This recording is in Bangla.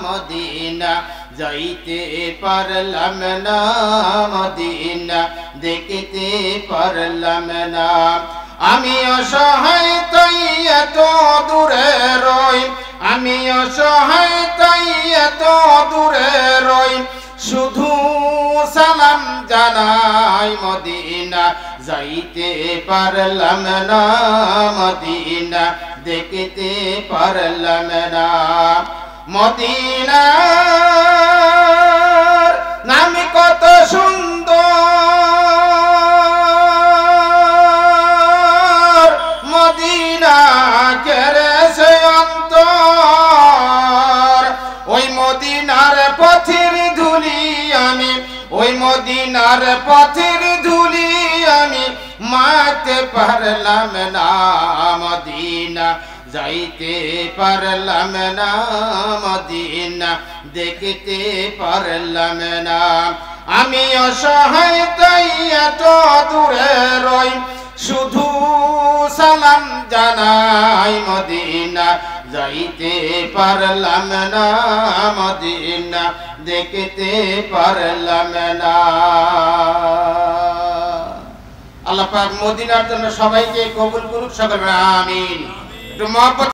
মদিনা যাইতে পারলাম না, মদিনা দেখতে পারলাম না। আমি অসহায় তাই এত দূরে রই, আমি অসহায় তাই এত দূরে রই, শুধু সালাম জানাই মদিনা যাইতে পারলাম না, মদিনা দেখতে পারলাম না। মদিনার নাম কত সুন্দর, মদিনা কেড়েছে অন্তর। ওই মদিনার পথের ধুলি আমি, ওই মদিনার পথের ধুলি আমি মাখতে পারলাম না, মদিনা যাইতে পারলাম না, মদিনা দেখতে পারলাম না। আমি অসহায় তাই এত দূরে রই, শুধু সালাম জানাই মদিনা যাইতে পারলাম না, মদিনা দেখতে পারলাম না। আল্লাহ পাক মদিনার জন্য সবাইকে কবুল করুক, সকলে আমিন। একটু মহব্বত